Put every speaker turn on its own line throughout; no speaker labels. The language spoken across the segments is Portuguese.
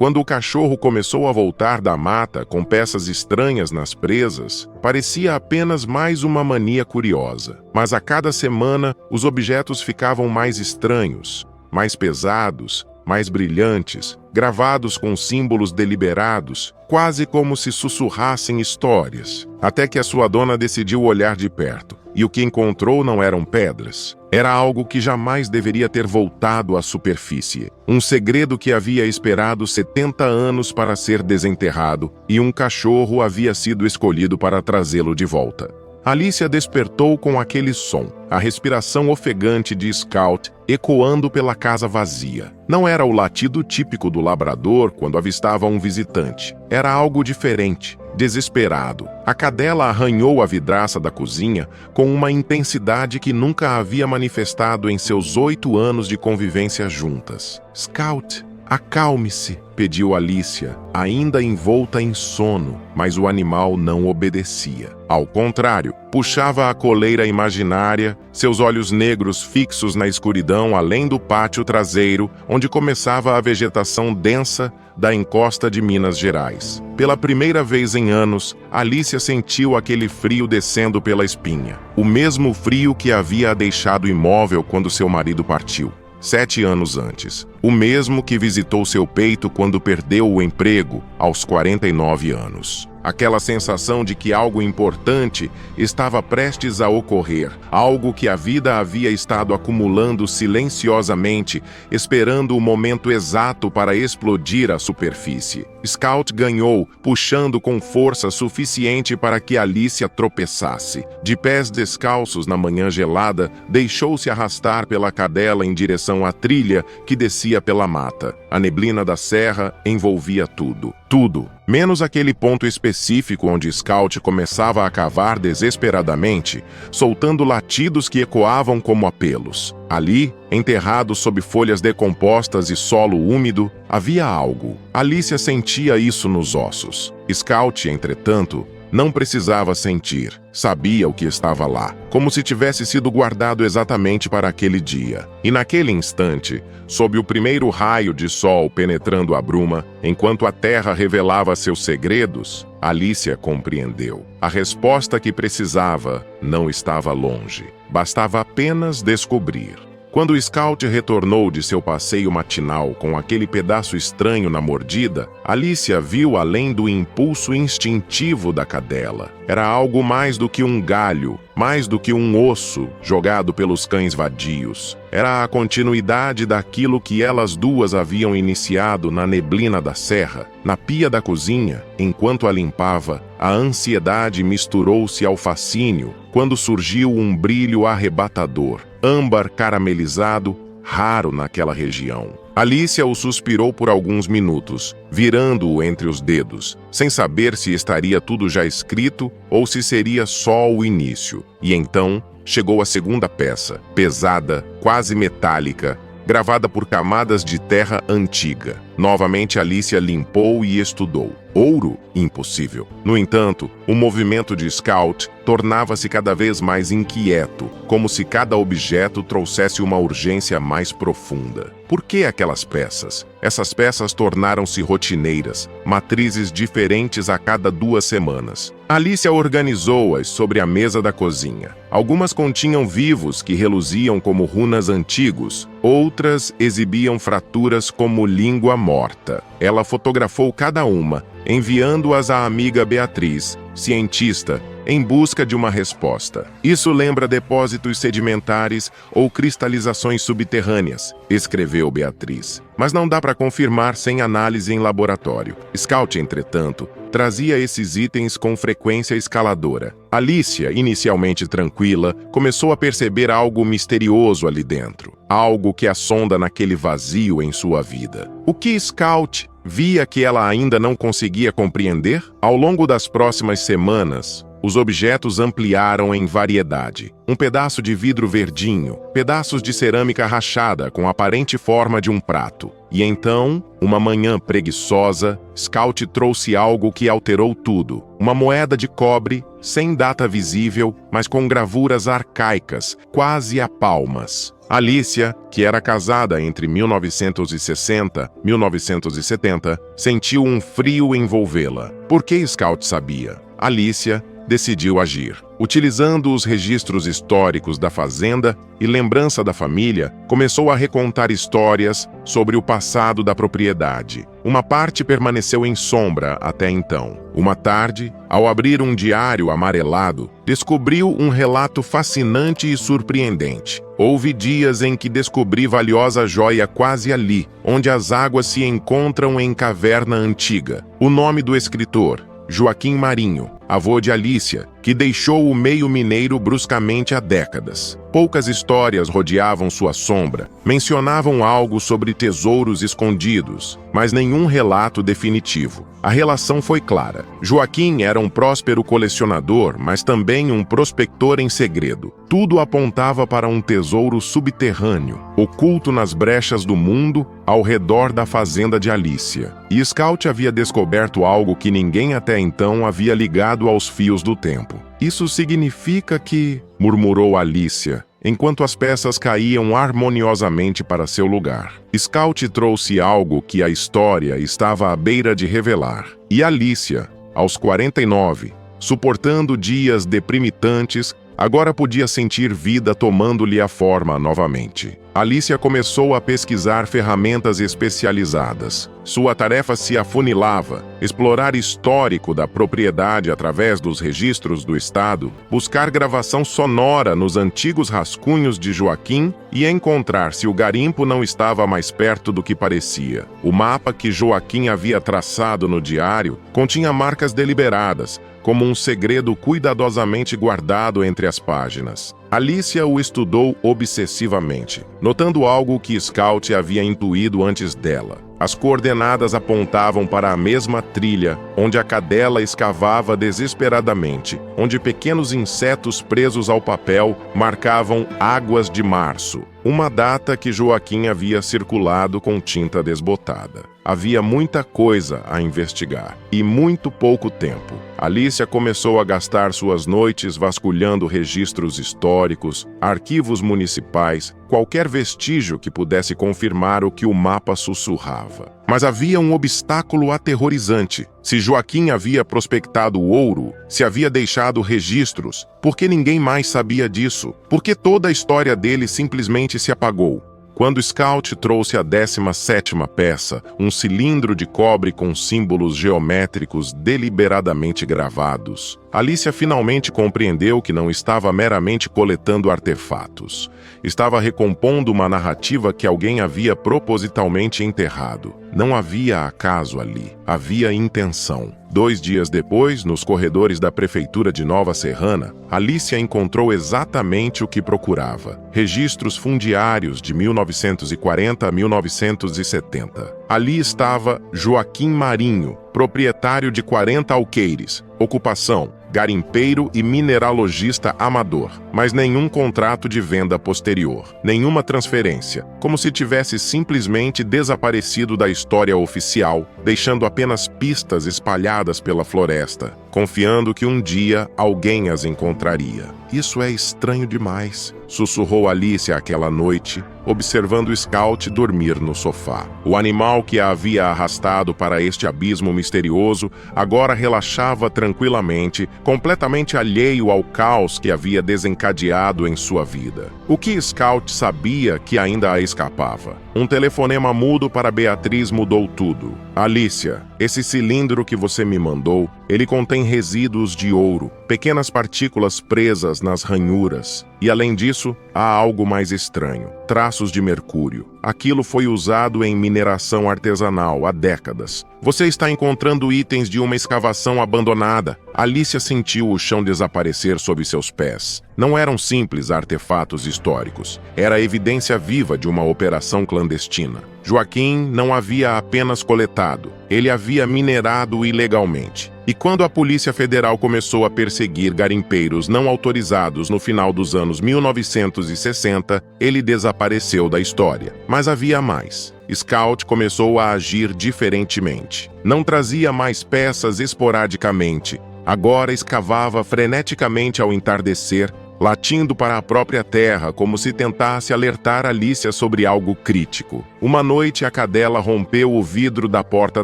Quando o cachorro começou a voltar da mata com peças estranhas nas presas, parecia apenas mais uma mania curiosa. Mas a cada semana, os objetos ficavam mais estranhos, mais pesados, mais brilhantes, gravados com símbolos deliberados, quase como se sussurrassem histórias, até que a sua dona decidiu olhar de perto. E o que encontrou não eram pedras. Era algo que jamais deveria ter voltado à superfície. Um segredo que havia esperado 70 anos para ser desenterrado, e um cachorro havia sido escolhido para trazê-lo de volta. Alicia despertou com aquele som, a respiração ofegante de Scout ecoando pela casa vazia. Não era o latido típico do labrador quando avistava um visitante. Era algo diferente, desesperado. A cadela arranhou a vidraça da cozinha com uma intensidade que nunca havia manifestado em seus 8 anos de convivência juntas. Scout, acalme-se, pediu Alicia, ainda envolta em sono, mas o animal não obedecia. Ao contrário, puxava a coleira imaginária, seus olhos negros fixos na escuridão além do pátio traseiro, onde começava a vegetação densa da encosta de Minas Gerais. Pela primeira vez em anos, Alicia sentiu aquele frio descendo pela espinha. O mesmo frio que havia deixado imóvel quando seu marido partiu. 7 anos antes. O mesmo que visitou seu peito quando perdeu o emprego aos 49 anos. Aquela sensação de que algo importante estava prestes a ocorrer, algo que a vida havia estado acumulando silenciosamente, esperando o momento exato para explodir a superfície. Scout ganhou, puxando com força suficiente para que Alicia tropeçasse. De pés descalços na manhã gelada, deixou-se arrastar pela cadela em direção à trilha que descia pela mata. A neblina da serra envolvia tudo. Tudo, menos aquele ponto específico onde Scout começava a cavar desesperadamente, soltando latidos que ecoavam como apelos. Ali, enterrado sob folhas decompostas e solo úmido, havia algo. Alicia sentia isso nos ossos. Scout, entretanto, não precisava sentir. Sabia o que estava lá, como se tivesse sido guardado exatamente para aquele dia. E naquele instante, sob o primeiro raio de sol penetrando a bruma, enquanto a terra revelava seus segredos, Alicia compreendeu. A resposta que precisava não estava longe. Bastava apenas descobrir. Quando Scout retornou de seu passeio matinal com aquele pedaço estranho na mordida, Alicia viu além do impulso instintivo da cadela. Era algo mais do que um galho, mais do que um osso jogado pelos cães vadios. Era a continuidade daquilo que elas duas haviam iniciado na neblina da serra. Na pia da cozinha, enquanto a limpava, a ansiedade misturou-se ao fascínio quando surgiu um brilho arrebatador, âmbar caramelizado, raro naquela região. Alicia o suspirou por alguns minutos, virando-o entre os dedos, sem saber se estaria tudo já escrito ou se seria só o início. E então chegou a segunda peça, pesada, quase metálica, gravada por camadas de terra antiga. Novamente Alicia limpou e estudou. Ouro? Impossível. No entanto, o movimento de Scout tornava-se cada vez mais inquieto, como se cada objeto trouxesse uma urgência mais profunda. Por que aquelas peças? Essas peças tornaram-se rotineiras, matrizes diferentes a cada 2 semanas. Alicia organizou-as sobre a mesa da cozinha. Algumas continham vivos que reluziam como runas antigos, outras exibiam fraturas como língua morta. Ela fotografou cada uma, enviando-as à amiga Beatriz, cientista, em busca de uma resposta. Isso lembra depósitos sedimentares ou cristalizações subterrâneas, escreveu Beatriz. Mas não dá para confirmar sem análise em laboratório. Scout, entretanto, trazia esses itens com frequência escaladora. Alicia, inicialmente tranquila, começou a perceber algo misterioso ali dentro. Algo que a sonda naquele vazio em sua vida. O que Scout via que ela ainda não conseguia compreender? Ao longo das próximas semanas, os objetos ampliaram em variedade. Um pedaço de vidro verdinho, pedaços de cerâmica rachada com a aparente forma de um prato. E então, uma manhã preguiçosa, Scout trouxe algo que alterou tudo. Uma moeda de cobre, sem data visível, mas com gravuras arcaicas, quase a palmas. Alicia, que era casada entre 1960 e 1970, sentiu um frio envolvê-la. Porque Scout sabia? Alicia decidiu agir. Utilizando os registros históricos da fazenda e lembrança da família, começou a recontar histórias sobre o passado da propriedade. Uma parte permaneceu em sombra até então. Uma tarde, ao abrir um diário amarelado, descobriu um relato fascinante e surpreendente. Houve dias em que descobri valiosa joia quase ali, onde as águas se encontram em caverna antiga. O nome do escritor: Joaquim Marinho, avô de Alicia, que deixou o meio mineiro bruscamente há décadas. Poucas histórias rodeavam sua sombra, mencionavam algo sobre tesouros escondidos, mas nenhum relato definitivo. A relação foi clara. Joaquim era um próspero colecionador, mas também um prospector em segredo. Tudo apontava para um tesouro subterrâneo, oculto nas brechas do mundo, ao redor da fazenda de Alicia. E Scout havia descoberto algo que ninguém até então havia ligado aos fios do tempo. Isso significa que, murmurou Alicia, enquanto as peças caíam harmoniosamente para seu lugar. Scout trouxe algo que a história estava à beira de revelar. E Alicia, aos 49, suportando dias deprimitantes, agora podia sentir vida tomando-lhe a forma novamente. Alicia começou a pesquisar ferramentas especializadas. Sua tarefa se afunilava: explorar histórico da propriedade através dos registros do Estado, buscar gravação sonora nos antigos rascunhos de Joaquim e encontrar se o garimpo não estava mais perto do que parecia. O mapa que Joaquim havia traçado no diário continha marcas deliberadas, como um segredo cuidadosamente guardado entre as páginas. Alicia o estudou obsessivamente, notando algo que Scout havia intuído antes dela. As coordenadas apontavam para a mesma trilha, onde a cadela escavava desesperadamente, onde pequenos insetos presos ao papel marcavam águas de março, uma data que Joaquim havia circulado com tinta desbotada. Havia muita coisa a investigar, e muito pouco tempo. Alicia começou a gastar suas noites vasculhando registros históricos, arquivos municipais, qualquer vestígio que pudesse confirmar o que o mapa sussurrava. Mas havia um obstáculo aterrorizante. Se Joaquim havia prospectado ouro, se havia deixado registros, por que ninguém mais sabia disso? Por que toda a história dele simplesmente se apagou? Quando Scout trouxe a 17ª peça, um cilindro de cobre com símbolos geométricos deliberadamente gravados, Alicia finalmente compreendeu que não estava meramente coletando artefatos. Estava recompondo uma narrativa que alguém havia propositalmente enterrado. Não havia acaso ali, havia intenção. 2 dias depois, nos corredores da prefeitura de Nova Serrana, Alicia encontrou exatamente o que procurava: registros fundiários de 1940 a 1970. Ali estava Joaquim Marinho, proprietário de 40 alqueires, ocupação: garimpeiro e mineralogista amador, mas nenhum contrato de venda posterior, nenhuma transferência, como se tivesse simplesmente desaparecido da história oficial, deixando apenas pistas espalhadas pela floresta, confiando que um dia alguém as encontraria. Isso é estranho demais, sussurrou Alicia aquela noite, observando Scout dormir no sofá. O animal que a havia arrastado para este abismo misterioso agora relaxava tranquilamente, completamente alheio ao caos que havia desencadeado em sua vida. O que Scout sabia que ainda a escapava? Um telefonema mudo para Beatriz mudou tudo. Alicia, esse cilindro que você me mandou, ele contém resíduos de ouro, pequenas partículas presas nas ranhuras. E além disso, há algo mais estranho: traços de mercúrio. Aquilo foi usado em mineração artesanal há décadas. Você está encontrando itens de uma escavação abandonada. Alicia sentiu o chão desaparecer sob seus pés. Não eram simples artefatos históricos. Era a evidência viva de uma operação clandestina. Joaquim não havia apenas coletado, ele havia minerado ilegalmente. E quando a Polícia Federal começou a perseguir garimpeiros não autorizados no final dos anos 1960, ele desapareceu da história. Mas havia mais. Scout começou a agir diferentemente. Não trazia mais peças esporadicamente. Agora escavava freneticamente ao entardecer, latindo para a própria terra como se tentasse alertar Alicia sobre algo crítico. Uma noite, a cadela rompeu o vidro da porta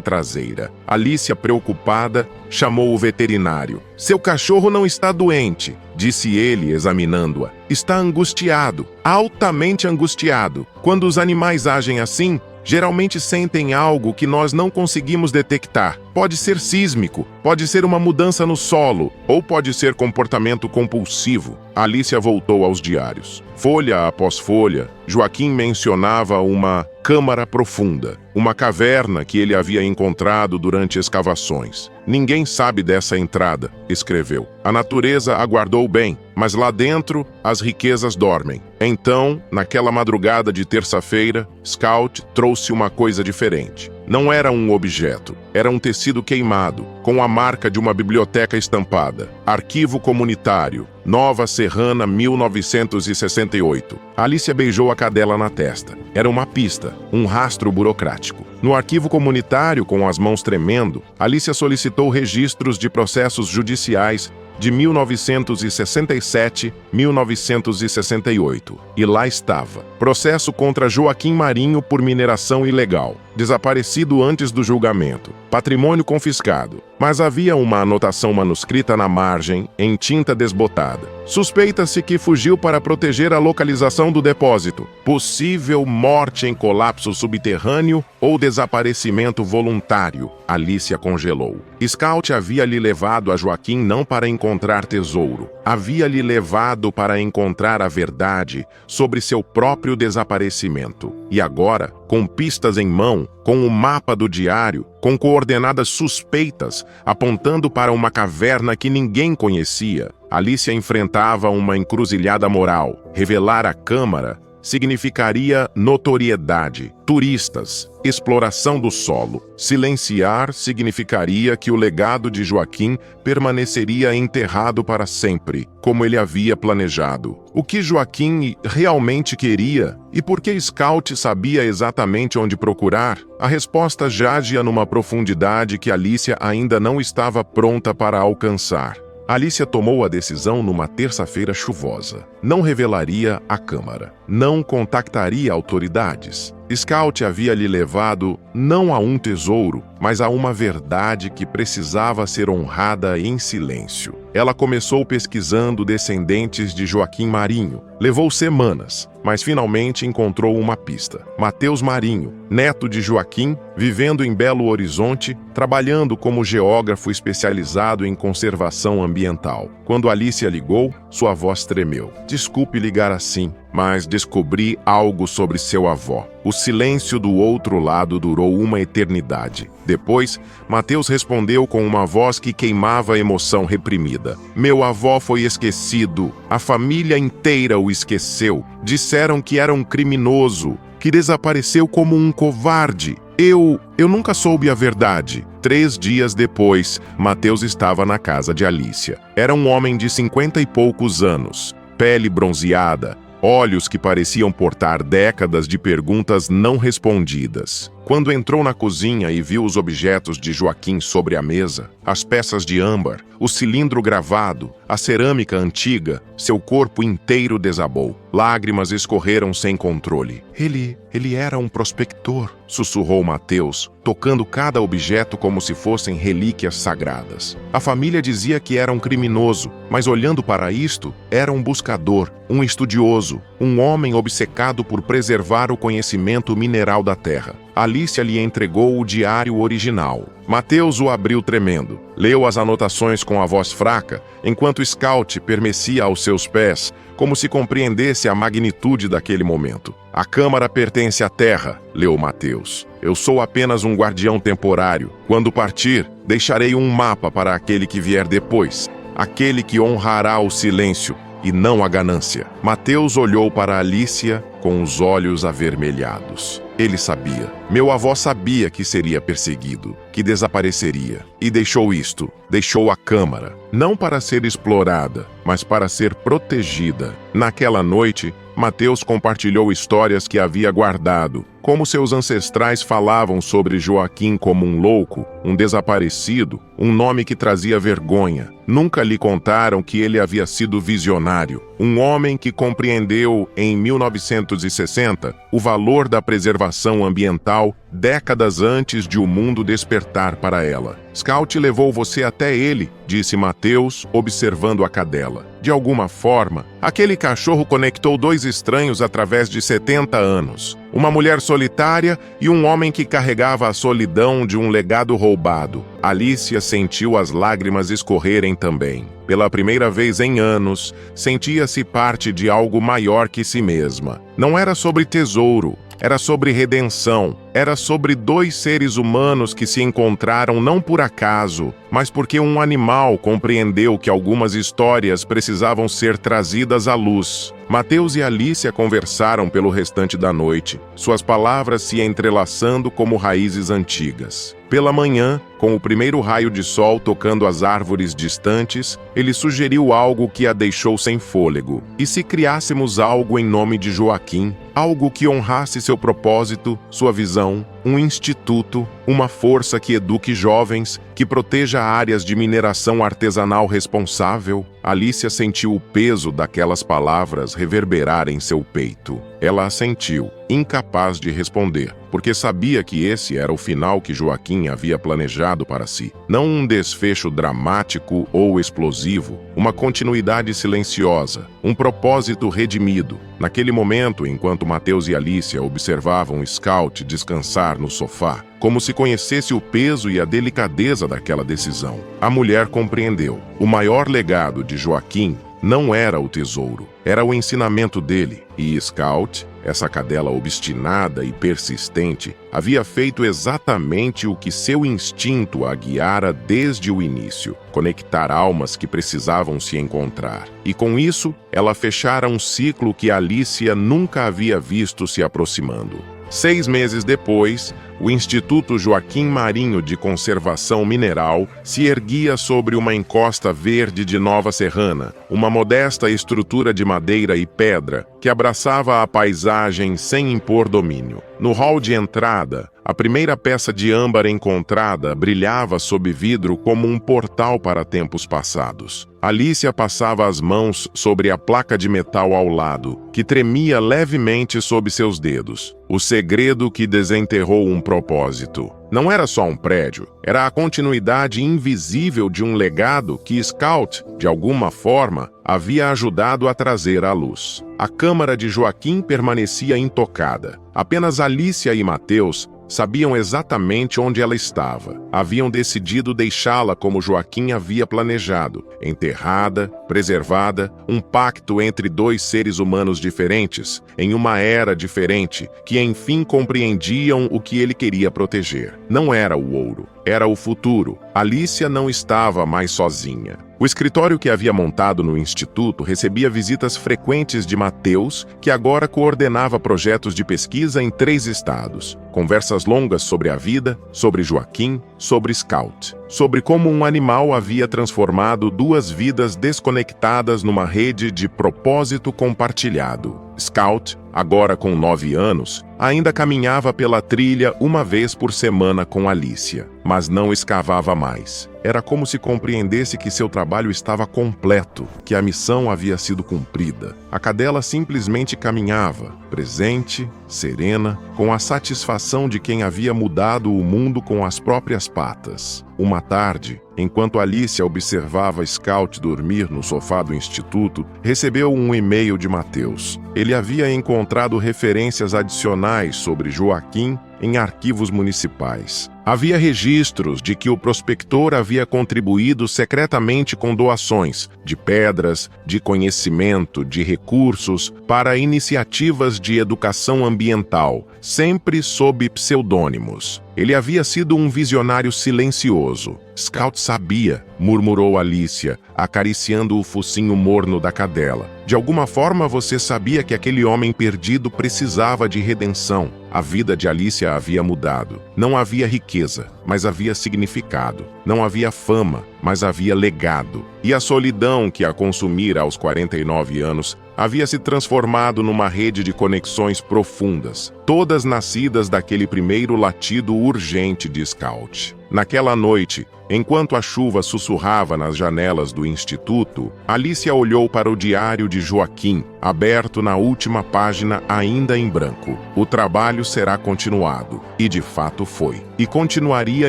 traseira. Alicia, preocupada, chamou o veterinário. "Seu cachorro não está doente", disse ele, examinando-a. "Está angustiado, altamente angustiado. Quando os animais agem assim, geralmente sentem algo que nós não conseguimos detectar. Pode ser sísmico, pode ser uma mudança no solo, ou pode ser comportamento compulsivo." Alicia voltou aos diários. Folha após folha, Joaquim mencionava uma câmara profunda, uma caverna que ele havia encontrado durante escavações. "Ninguém sabe dessa entrada", escreveu. "A natureza aguardou bem, mas lá dentro as riquezas dormem." Então, naquela madrugada de terça-feira, Scout trouxe uma coisa diferente. Não era um objeto, era um tecido queimado, com a marca de uma biblioteca estampada. Arquivo Comunitário, Nova Serrana, 1968. Alicia beijou a cadela na testa. Era uma pista, um rastro burocrático. No arquivo comunitário, com as mãos tremendo, Alicia solicitou registros de processos judiciais de 1967, 1968. E lá estava. Processo contra Joaquim Marinho por mineração ilegal. Desaparecido antes do julgamento. Patrimônio confiscado. Mas havia uma anotação manuscrita na margem, em tinta desbotada. Suspeita-se que fugiu para proteger a localização do depósito. Possível morte em colapso subterrâneo ou desaparecimento voluntário. Alicia congelou. Scout havia-lhe levado a Joaquim não para encontrar tesouro. Havia-lhe levado para encontrar a verdade sobre seu próprio desaparecimento. E agora, com pistas em mão, com o mapa do diário, com coordenadas suspeitas, apontando para uma caverna que ninguém conhecia, Alicia enfrentava uma encruzilhada moral. Revelar a câmara significaria notoriedade, turistas, exploração do solo. Silenciar significaria que o legado de Joaquim permaneceria enterrado para sempre, como ele havia planejado. O que Joaquim realmente queria e por que Scout sabia exatamente onde procurar? A resposta jazia numa profundidade que Alicia ainda não estava pronta para alcançar. Alicia tomou a decisão numa terça-feira chuvosa. Não revelaria a câmara. Não contactaria autoridades. Scout havia lhe levado não a um tesouro, mas a uma verdade que precisava ser honrada em silêncio. Ela começou pesquisando descendentes de Joaquim Marinho. Levou semanas, mas finalmente encontrou uma pista. Mateus Marinho, neto de Joaquim, vivendo em Belo Horizonte, trabalhando como geógrafo especializado em conservação ambiental. Quando Alicia ligou, sua voz tremeu. "Desculpe ligar assim, mas descobri algo sobre seu avô." O silêncio do outro lado durou uma eternidade. Depois, Mateus respondeu com uma voz que queimava a emoção reprimida. "Meu avô foi esquecido. A família inteira o esqueceu. Disseram que era um criminoso, que desapareceu como um covarde. Eu nunca soube a verdade." 3 dias depois, Mateus estava na casa de Alicia. Era um homem de 50 e poucos anos, pele bronzeada, olhos que pareciam portar décadas de perguntas não respondidas. Quando entrou na cozinha e viu os objetos de Joaquim sobre a mesa, as peças de âmbar, o cilindro gravado, a cerâmica antiga, seu corpo inteiro desabou. Lágrimas escorreram sem controle. Ele era um prospector, sussurrou Mateus, tocando cada objeto como se fossem relíquias sagradas. A família dizia que era um criminoso, mas olhando para isto, era um buscador, um estudioso, um homem obcecado por preservar o conhecimento mineral da terra. Alicia lhe entregou o diário original. Mateus o abriu tremendo. Leu as anotações com a voz fraca, enquanto Scout permanecia aos seus pés, como se compreendesse a magnitude daquele momento. "A câmara pertence à terra", leu Mateus. "Eu sou apenas um guardião temporário. Quando partir, deixarei um mapa para aquele que vier depois, aquele que honrará o silêncio e não a ganância." Mateus olhou para Alicia com os olhos avermelhados. Ele sabia. Meu avô sabia que seria perseguido, que desapareceria, e deixou isto, deixou a câmara, não para ser explorada, mas para ser protegida. Naquela noite, Mateus compartilhou histórias que havia guardado, como seus ancestrais falavam sobre Joaquim como um louco, um desaparecido, um nome que trazia vergonha. Nunca lhe contaram que ele havia sido visionário, um homem que compreendeu, em 1960, o valor da preservação ambiental décadas antes de o mundo despertar para ela. Scout levou você até ele, disse Mateus, observando a cadela. De alguma forma, aquele cachorro conectou dois estranhos através de 70 anos. Uma mulher solitária e um homem que carregava a solidão de um legado roubado. Alicia sentiu as lágrimas escorrerem também. Pela primeira vez em anos, sentia-se parte de algo maior que si mesma. Não era sobre tesouro, era sobre redenção. Era sobre dois seres humanos que se encontraram não por acaso, mas porque um animal compreendeu que algumas histórias precisavam ser trazidas à luz. Mateus e Alicia conversaram pelo restante da noite, suas palavras se entrelaçando como raízes antigas. Pela manhã, com o primeiro raio de sol tocando as árvores distantes, ele sugeriu algo que a deixou sem fôlego. E se criássemos algo em nome de Joaquim? Algo que honrasse seu propósito, sua visão, um instituto, uma força que eduque jovens, que proteja áreas de mineração artesanal responsável? Alicia sentiu o peso daquelas palavras reverberar em seu peito. Ela assentiu, incapaz de responder, porque sabia que esse era o final que Joaquim havia planejado para si. Não um desfecho dramático ou explosivo, uma continuidade silenciosa, um propósito redimido. Naquele momento, enquanto Mateus e Alicia observavam Scout descansar no sofá, como se conhecesse o peso e a delicadeza daquela decisão, a mulher compreendeu. O maior legado de Joaquim não era o tesouro, era o ensinamento dele. E Scout, essa cadela obstinada e persistente, havia feito exatamente o que seu instinto a guiara desde o início: conectar almas que precisavam se encontrar. E com isso, ela fechara um ciclo que Alicia nunca havia visto se aproximando. 6 meses depois, o Instituto Joaquim Marinho de Conservação Mineral se erguia sobre uma encosta verde de Nova Serrana, uma modesta estrutura de madeira e pedra que abraçava a paisagem sem impor domínio. No hall de entrada, a primeira peça de âmbar encontrada brilhava sob vidro como um portal para tempos passados. Alicia passava as mãos sobre a placa de metal ao lado, que tremia levemente sob seus dedos. O segredo que desenterrou um propósito. Não era só um prédio, era a continuidade invisível de um legado que Scout, de alguma forma, havia ajudado a trazer à luz. A câmara de Joaquim permanecia intocada. Apenas Alicia e Mateus sabiam exatamente onde ela estava. Haviam decidido deixá-la como Joaquim havia planejado, enterrada, preservada, um pacto entre dois seres humanos diferentes, em uma era diferente, que enfim compreendiam o que ele queria proteger. Não era o ouro, era o futuro. Alicia não estava mais sozinha. O escritório que havia montado no instituto recebia visitas frequentes de Mateus, que agora coordenava projetos de pesquisa em 3 estados. Conversas longas sobre a vida, sobre Joaquim, sobre Scout. Sobre como um animal havia transformado 2 vidas desconectadas numa rede de propósito compartilhado. Scout, agora com 9 anos, ainda caminhava pela trilha uma vez por semana com Alicia, mas não escavava mais. Era como se compreendesse que seu trabalho estava completo, que a missão havia sido cumprida. A cadela simplesmente caminhava, presente, serena, com a satisfação de quem havia mudado o mundo com as próprias patas. Uma tarde, enquanto Alicia observava Scout dormir no sofá do instituto, recebeu um e-mail de Mateus. Ele havia encontrado referências adicionais sobre Joaquim em arquivos municipais. Havia registros de que o prospector havia contribuído secretamente com doações de pedras, de conhecimento, de recursos para iniciativas de educação ambiental, sempre sob pseudônimos. Ele havia sido um visionário silencioso. Scout sabia, murmurou Alicia, acariciando o focinho morno da cadela. De alguma forma você sabia que aquele homem perdido precisava de redenção. A vida de Alicia havia mudado. Não havia riqueza, mas havia significado. Não havia fama, mas havia legado. E a solidão que a consumira aos 49 anos havia se transformado numa rede de conexões profundas, todas nascidas daquele primeiro latido urgente de Scout. Naquela noite, enquanto a chuva sussurrava nas janelas do instituto, Alicia olhou para o diário de Joaquim, aberto na última página ainda em branco. O trabalho será continuado, e de fato foi. E continuaria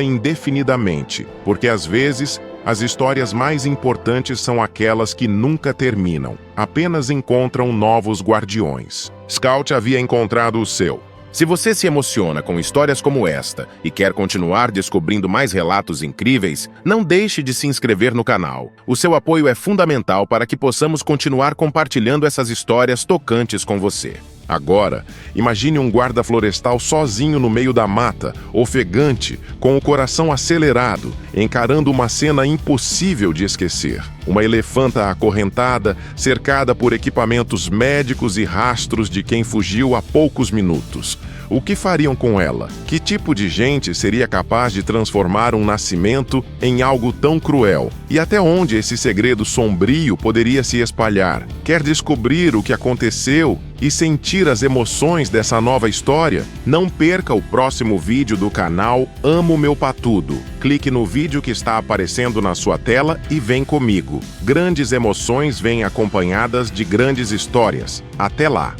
indefinidamente, porque às vezes as histórias mais importantes são aquelas que nunca terminam, apenas encontram novos guardiões. Scout havia encontrado o seu.
Se você se emociona com histórias como esta e quer continuar descobrindo mais relatos incríveis, não deixe de se inscrever no canal. O seu apoio é fundamental para que possamos continuar compartilhando essas histórias tocantes com você.
Agora, imagine um guarda florestal sozinho no meio da mata, ofegante, com o coração acelerado, encarando uma cena impossível de esquecer. Uma elefanta acorrentada, cercada por equipamentos médicos e rastros de quem fugiu há poucos minutos. O que fariam com ela? Que tipo de gente seria capaz de transformar um nascimento em algo tão cruel? E até onde esse segredo sombrio poderia se espalhar? Quer descobrir o que aconteceu e sentir as emoções dessa nova história? Não perca o próximo vídeo do canal Amo Meu Patudo. Clique no vídeo que está aparecendo na sua tela e vem comigo. Grandes emoções vêm acompanhadas de grandes histórias. Até lá!